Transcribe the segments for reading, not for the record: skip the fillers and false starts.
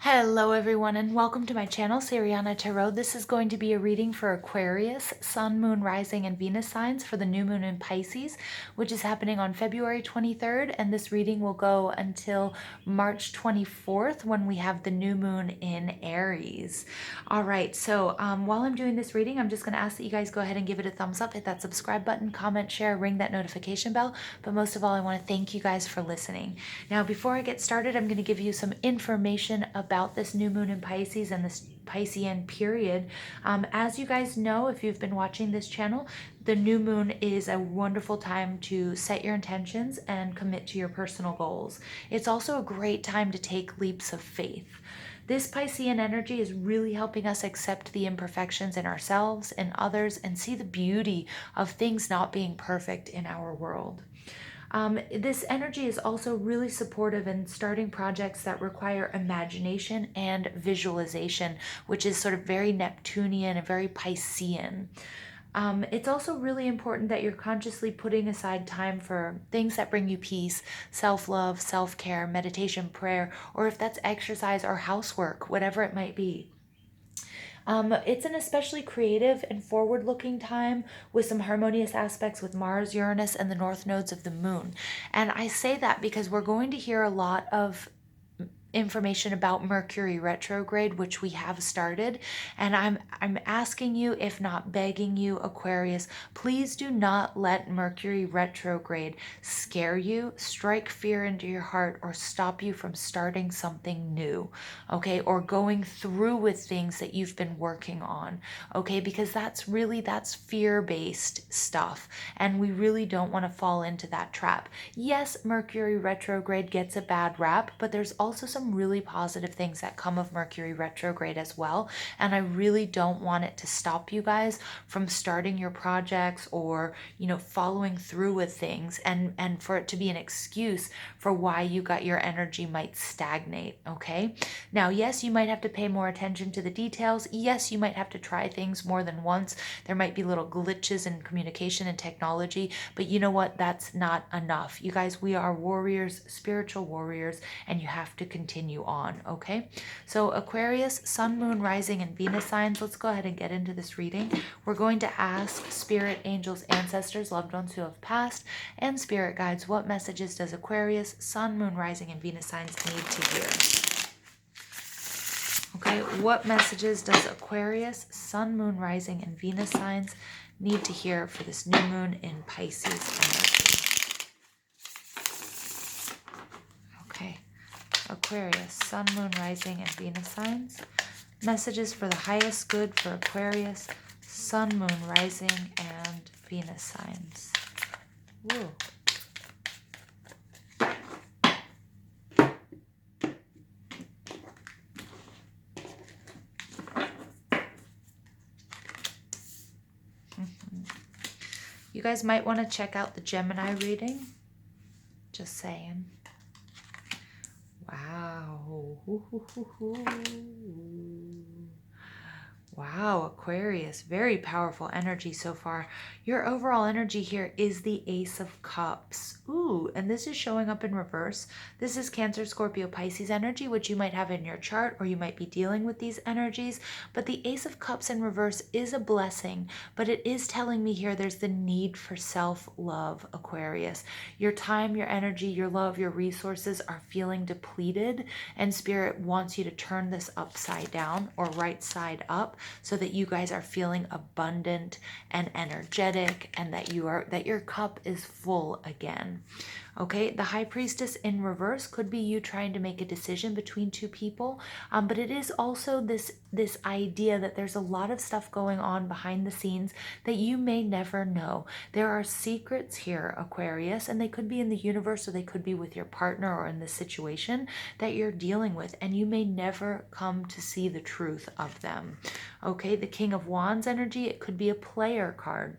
Hello everyone and welcome to my channel, Siriana Tarot. This is going to be a reading for Aquarius, Sun, Moon, Rising, and Venus signs for the new moon in Pisces, which is happening on February 23rd, and this reading will go until March 24th when we have the new moon in Aries. All right, so while I'm doing this reading, I'm just going to ask that you guys go ahead and give it a thumbs up, hit that subscribe button, comment, share, ring that notification bell, but most of all, I want to thank you guys for listening. Now, before I get started, I'm going to give you some information about this new moon in Pisces and this Piscean period. As you guys know, if you've been watching this channel, the new moon is a wonderful time to set your intentions and commit to your personal goals. It's also a great time to take leaps of faith. This Piscean energy is really helping us accept the imperfections in ourselves and others and see the beauty of things not being perfect in our world. This energy is also really supportive in starting projects that require imagination and visualization, which is sort of very Neptunian and very Piscean. It's also really important that you're consciously putting aside time for things that bring you peace, self-love, self-care, meditation, prayer, or if that's exercise or housework, whatever it might be. It's an especially creative and forward-looking time with some harmonious aspects with Mars, Uranus, and the north nodes of the moon. And I say that because we're going to hear a lot of information about Mercury retrograde, which we have started, and I'm asking you, if not begging you, Aquarius, please do not let Mercury retrograde scare you, strike fear into your heart, or stop you from starting something new, okay, or going through with things that you've been working on, okay, because that's fear-based stuff, and we really don't want to fall into that trap. Yes, Mercury retrograde gets a bad rap, but there's also some really positive things that come of Mercury retrograde as well, and I really don't want it to stop you guys from starting your projects or, you know, following through with things, and for it to be an excuse for why your energy might stagnate. Okay, now yes, you might have to pay more attention to the details. Yes, you might have to try things more than once. There might be little glitches in communication and technology, but you know what, that's not enough. You guys, we are warriors, spiritual warriors, and you have to continue on. Okay, so Aquarius, Sun, Moon, Rising, and Venus signs, let's go ahead and get into this reading. We're going to ask spirit, angels, ancestors, loved ones who have passed, and spirit guides, what messages does Aquarius, Sun, Moon, Rising, and Venus signs need to hear? Okay, what messages does Aquarius, Sun, Moon, Rising, and Venus signs need to hear for this new moon in Pisces energy? Okay, Aquarius, Sun, Moon, Rising, and Venus signs. Messages for the highest good for Aquarius, Sun, Moon, Rising, and Venus signs. Woo. You guys might want to check out the Gemini reading. Just saying. Wow. Wow, Aquarius, very powerful energy so far. Your overall energy here is the Ace of Cups. Ooh, and this is showing up in reverse. This is Cancer, Scorpio, Pisces energy, which you might have in your chart, or you might be dealing with these energies. But the Ace of Cups in reverse is a blessing, but it is telling me here there's the need for self-love, Aquarius. Your time, your energy, your love, your resources are feeling depleted, and Spirit wants you to turn this upside down or right side up, so that you guys are feeling abundant and energetic, and that your cup is full again. Okay, the High Priestess in reverse could be you trying to make a decision between two people, but it is also this idea that there's a lot of stuff going on behind the scenes that you may never know. There are secrets here, Aquarius, and they could be in the universe, or they could be with your partner or in the situation that you're dealing with, and you may never come to see the truth of them. Okay, the King of Wands energy, it could be a player card.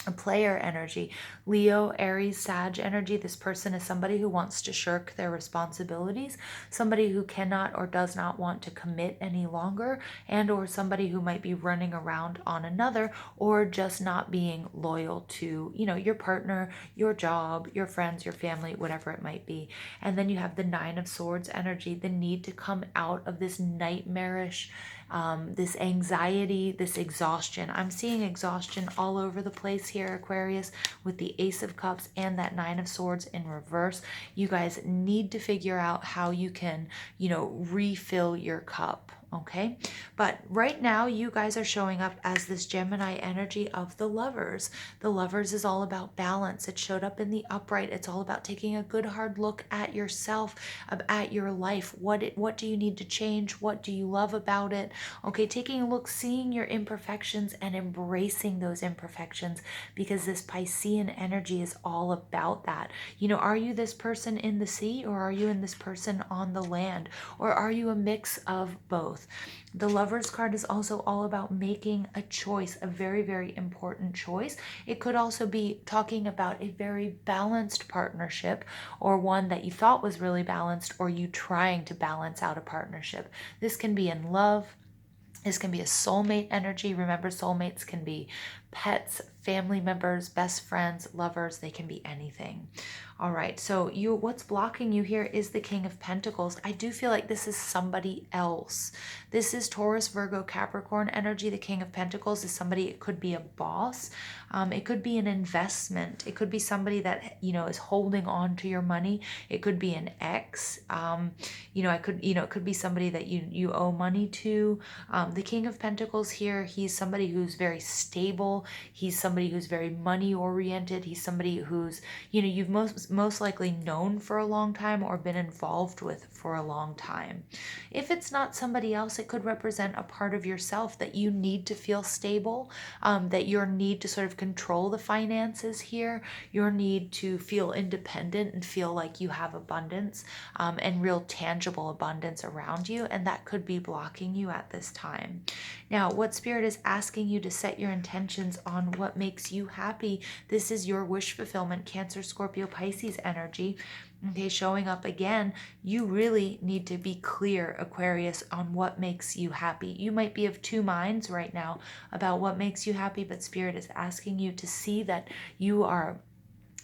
a player energy. Leo, Aries, Sag energy. This person is somebody who wants to shirk their responsibilities, somebody who cannot or does not want to commit any longer, and or somebody who might be running around on another, or just not being loyal to, you know, your partner, your job, your friends, your family, whatever it might be. And then you have the Nine of Swords energy, the need to come out of this nightmarish, this anxiety, this exhaustion. I'm seeing exhaustion all over the place here, Aquarius, with the Ace of Cups and that Nine of Swords in reverse. You guys need to figure out how you can, you know, refill your cup. Okay, but right now you guys are showing up as this Gemini energy of the Lovers. The Lovers is all about balance. It showed up in the upright. It's all about taking a good hard look at yourself, at your life. What do you need to change? What do you love about it? Okay, taking a look, seeing your imperfections and embracing those imperfections, because this Piscean energy is all about that. You know, are you this person in the sea, or are you in this person on the land, or are you a mix of both? The Lovers card is also all about making a choice, a very, very important choice. It could also be talking about a very balanced partnership, or one that you thought was really balanced, or you trying to balance out a partnership. This can be in love. This can be a soulmate energy. Remember, soulmates can be pets, family members, best friends, lovers. They can be anything. All right, so what's blocking you here is the King of Pentacles. I do feel like this is somebody else. This is Taurus, Virgo, Capricorn energy. The King of Pentacles is somebody, it could be a boss. It could be an investment. It could be somebody that, you know, is holding on to your money. It could be an ex. You know, it could be somebody that you owe money to. The King of Pentacles here, he's somebody who's very stable. He's somebody who's very money oriented. He's somebody who's, you know, you've most likely known for a long time or been involved with for a long time. If it's not somebody else, it could represent a part of yourself that you need to feel stable, that your need to sort of control the finances here, your need to feel independent and feel like you have abundance, and real tangible abundance around you, and that could be blocking you at this time. Now, what Spirit is asking you to set your intentions on what makes you happy. This is your wish fulfillment, Cancer, Scorpio, Pisces energy. Okay, showing up again, you really need to be clear, Aquarius, on what makes you happy. You might be of two minds right now about what makes you happy, but Spirit is asking you to see that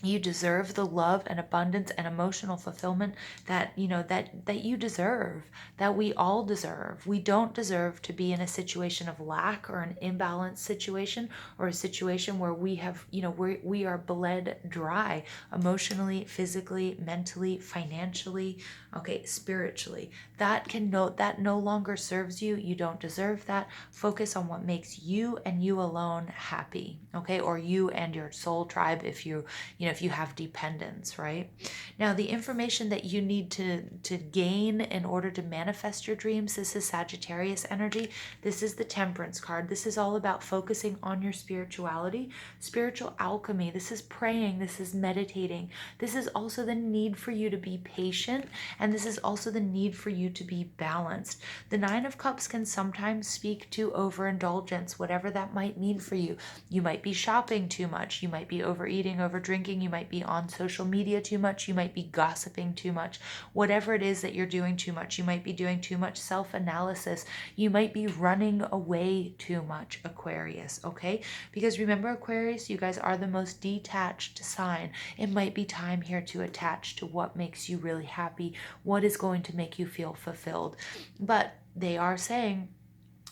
you deserve the love and abundance and emotional fulfillment that, you know, that you deserve, that we all deserve. We don't deserve to be in a situation of lack or an imbalanced situation, or a situation where we have, you know, we are bled dry emotionally, physically, mentally, financially, okay, spiritually. That no longer serves you. You don't deserve that. Focus on what makes you and you alone happy, okay? Or you and your soul tribe, if if you have dependence, right? Now, the information that you need to gain in order to manifest your dreams, this is Sagittarius energy. This is the Temperance card. This is all about focusing on your spirituality, spiritual alchemy. This is praying. This is meditating. This is also the need for you to be patient, and this is also the need for you to be balanced. The Nine of Cups can sometimes speak to overindulgence, whatever that might mean for you. You might be shopping too much. You might be overeating, over drinking. You might be on social media too much. You might be gossiping too much. Whatever it is that you're doing too much, you might be doing too much self-analysis. You might be running away too much, Aquarius, okay? Because remember, Aquarius, you guys are the most detached sign. It might be time here to attach to what makes you really happy, what is going to make you feel fulfilled. But they are saying,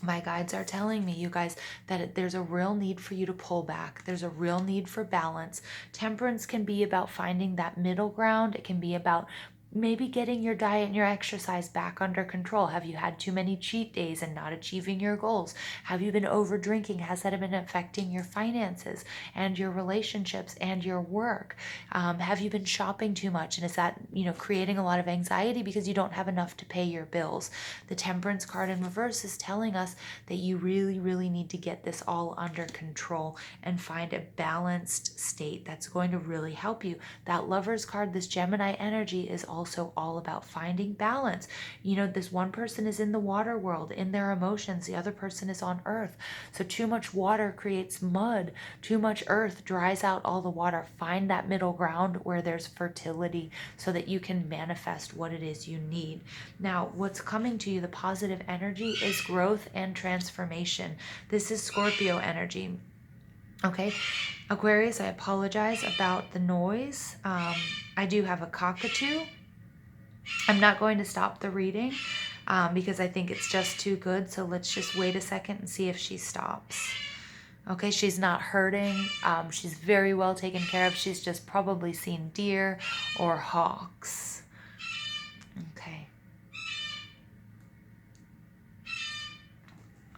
my guides are telling me, you guys, that there's a real need for you to pull back. There's a real need for balance. Temperance can be about finding that middle ground. It can be about maybe getting your diet and your exercise back under control. Have you had too many cheat days and not achieving your goals? Have you been over drinking? Has that been affecting your finances and your relationships and your work? Have you been shopping too much? And is that, creating a lot of anxiety because you don't have enough to pay your bills? The Temperance card in reverse is telling us that you really, really need to get this all under control and find a balanced state that's going to really help you. That Lover's card, this Gemini energy, is all also all about finding balance. You know, this one person is in the water world, in their emotions. The other person is on earth. So too much water creates mud. Too much earth dries out all the water. Find that middle ground where there's fertility so that you can manifest what it is you need. Now, what's coming to you, the positive energy, is growth and transformation. This is Scorpio energy. Okay, Aquarius, I apologize about the noise. I do have a cockatoo. I'm not going to stop the reading because I think it's just too good. So let's just wait a second and see if she stops. Okay, she's not hurting. She's very well taken care of. She's just probably seen deer or hawks. Okay.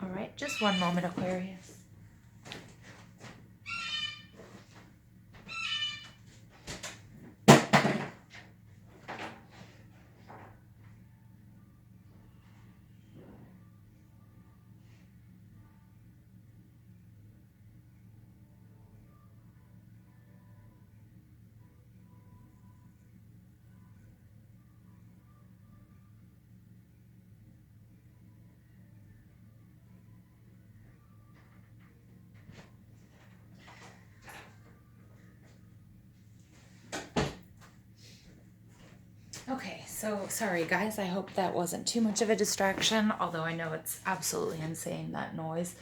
All right, just one moment, Aquarius. Okay, so sorry guys, I hope that wasn't too much of a distraction, although I know it's absolutely insane, that noise.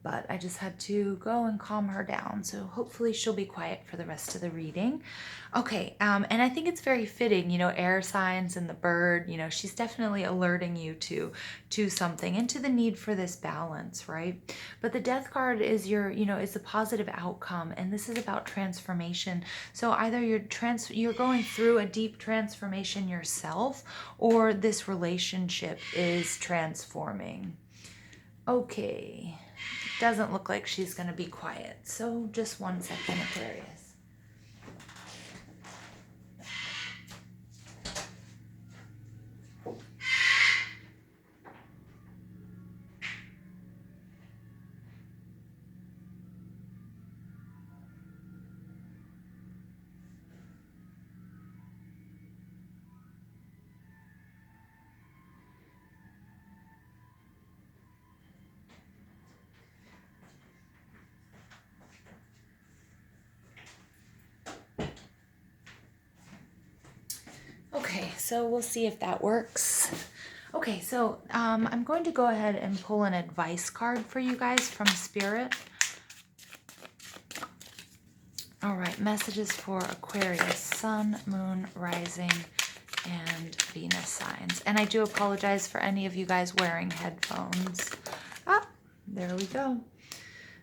But I just had to go and calm her down, so hopefully she'll be quiet for the rest of the reading. Okay, and I think it's very fitting, you know, air signs and the bird, you know, she's definitely alerting you to something and to the need for this balance, right? But the death card is your, you know, is a positive outcome, and this is about transformation. So either you're going through a deep transformation yourself, or this relationship is transforming. Okay, doesn't look like she's going to be quiet. So just one second, Aquarius. Okay, so we'll see if that works. Okay, so I'm going to go ahead and pull an advice card for you guys from Spirit. All right, messages for Aquarius, Sun, Moon, Rising, and Venus signs. And I do apologize for any of you guys wearing headphones. Ah, there we go.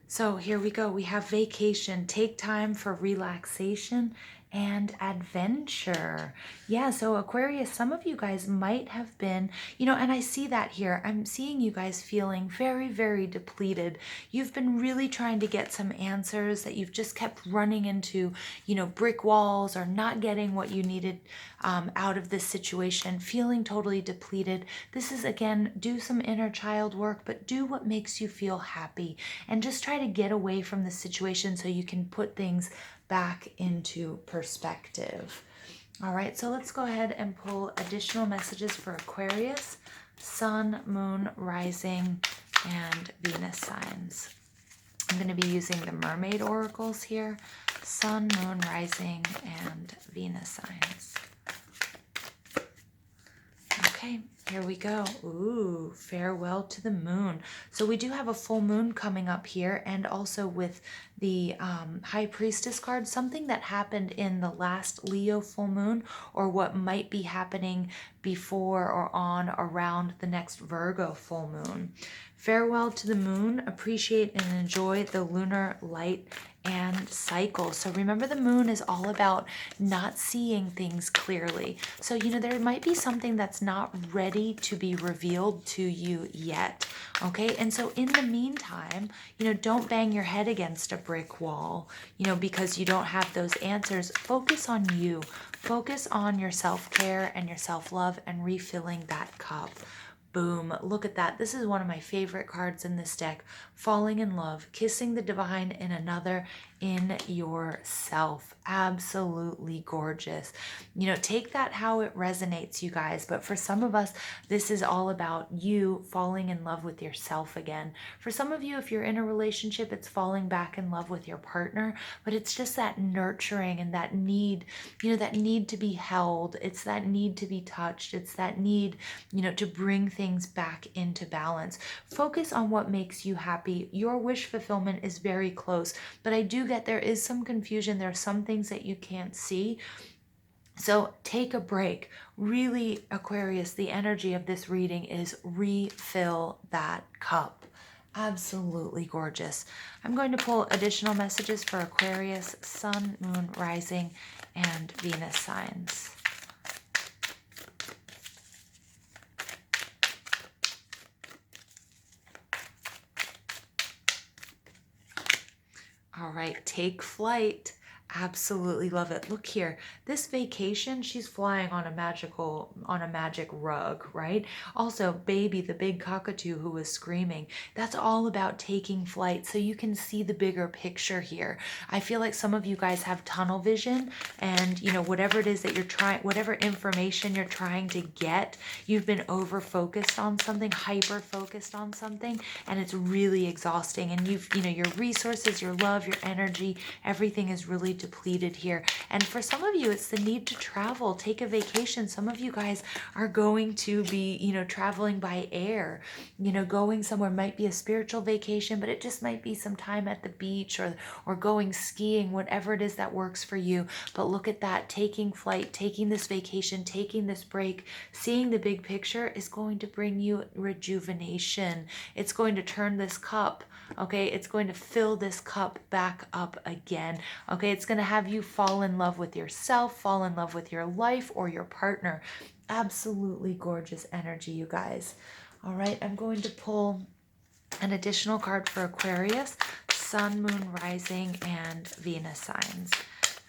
So here we go. We have vacation. Take time for relaxation and adventure. Yeah, so Aquarius, some of you guys might have been, you know, and I see that here. I'm seeing you guys feeling very, very depleted. You've been really trying to get some answers that you've just kept running into, you know, brick walls or not getting what you needed out of this situation, feeling totally depleted. This is, again, do some inner child work, but do what makes you feel happy and just try to get away from the situation so you can put things back into perspective. All right, so let's go ahead and pull additional messages for Aquarius, Sun, Moon, Rising, and Venus signs. I'm going to be using the Mermaid Oracles here, Sun, Moon, Rising, and Venus signs. Okay, here we go. Ooh, farewell to the moon. So we do have a full moon coming up here, and also with the High Priestess card, something that happened in the last Leo full moon, or what might be happening before or on around the next Virgo full moon. Farewell to the moon. Appreciate and enjoy the lunar light and cycle. So remember, the moon is all about not seeing things clearly. So, you know, there might be something that's not ready to be revealed to you yet. Okay. And so in the meantime, you know, don't bang your head against a brick wall, you know, because you don't have those answers. Focus on you. Focus on your self-care and your self-love and refilling that cup. Boom, look at that. This is one of my favorite cards in this deck. Falling in love, kissing the divine in another, in yourself. Absolutely gorgeous. You know, take that how it resonates, you guys. But for some of us, this is all about you falling in love with yourself again. For some of you, if you're in a relationship, it's falling back in love with your partner, but it's just that nurturing and that need, you know, that need to be held. It's that need to be touched. It's that need, you know, to bring things back into balance. Focus on what makes you happy. Your wish fulfillment is very close, but I do get there is some confusion. There are some things that you can't see. So take a break. Really, Aquarius, the energy of this reading is refill that cup. Absolutely gorgeous. I'm going to pull additional messages for Aquarius, Sun, Moon, Rising, and Venus signs. All right, take flight. Absolutely love it. Look here, this vacation, she's flying on a magic rug, right? Also, baby, the big cockatoo who was screaming, that's all about taking flight. So you can see the bigger picture here. I feel like some of you guys have tunnel vision, and you know, whatever it is that you're trying, whatever information you're trying to get, you've been over focused on something, hyper focused on something, and it's really exhausting. And you know, your resources, your love, your energy, everything is really depleted here. And for some of you, it's the need to travel, take a vacation. Some of you guys are going to be, you know, traveling by air, you know, going somewhere. Might be a spiritual vacation, but it just might be some time at the beach or going skiing, whatever it is that works for you. But look at that, taking flight, taking this vacation, taking this break, seeing the big picture is going to bring you rejuvenation. It's going to turn this cup, okay? It's going to fill this cup back up again, okay? It's going to have you fall in love with yourself, fall in love with your life or your partner. Absolutely gorgeous energy, you guys. All right, I'm going to pull an additional card for Aquarius, Sun, Moon, Rising, and Venus signs.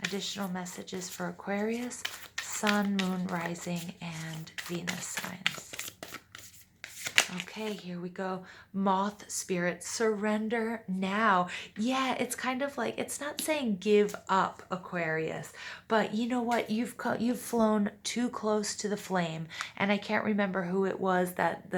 Additional messages for Aquarius, Sun, Moon, Rising, and Venus signs. Okay, here we go. Moth spirit, surrender now. Yeah, it's kind of like, it's not saying give up, Aquarius, but you know what? You've flown too close to the flame, and I can't remember who it was that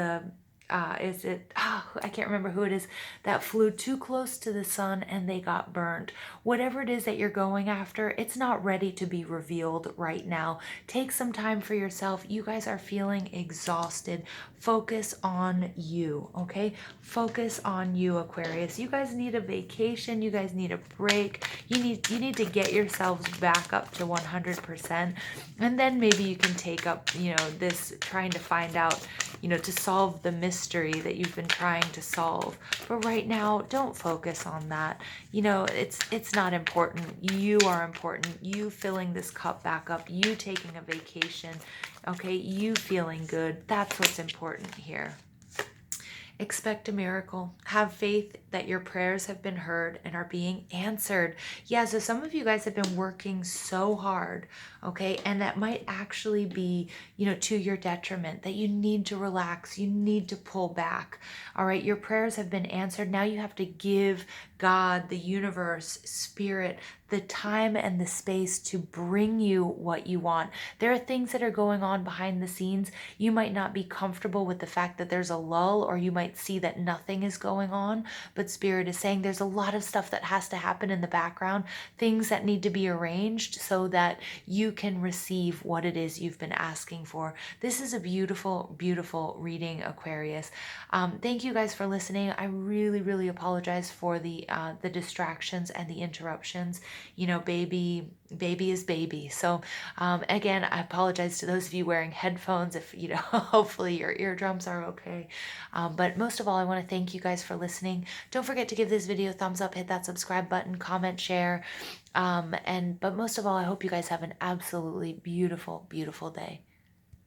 I can't remember who it is that flew too close to the sun and they got burned. Whatever it is that you're going after, it's not ready to be revealed right now. Take some time for yourself. You guys are feeling exhausted. Focus on you, okay? Focus on you, Aquarius. You guys need a vacation. You guys need a break. You need to get yourselves back up to 100%, and then maybe you can take up, you know, this trying to find out, you know, to solve the mystery that you've been trying to solve. But right now, don't focus on that. You know, it's not important. You are important. You filling this cup back up, you taking a vacation, okay? You feeling good. That's what's important here. Expect a miracle. Have faith that your prayers have been heard and are being answered. Yeah, so some of you guys have been working so hard, okay? And that might actually be, you know, to your detriment, that you need to relax. You need to pull back, all right? Your prayers have been answered. Now you have to give God, the universe, spirit, the time and the space to bring you what you want. There are things that are going on behind the scenes. You might not be comfortable with the fact that there's a lull, or you might see that nothing is going on, but Spirit is saying there's a lot of stuff that has to happen in the background, things that need to be arranged so that you can receive what it is you've been asking for. This is a beautiful, beautiful reading, Aquarius. Thank you guys for listening. I really, really apologize for the distractions and the interruptions. You know, baby is baby. So again, I apologize to those of you wearing headphones if, you know, hopefully your eardrums are okay. But most of all, I want to thank you guys for listening. Don't forget to give this video a thumbs up, hit that subscribe button, comment, share. But most of all, I hope you guys have an absolutely beautiful, beautiful day.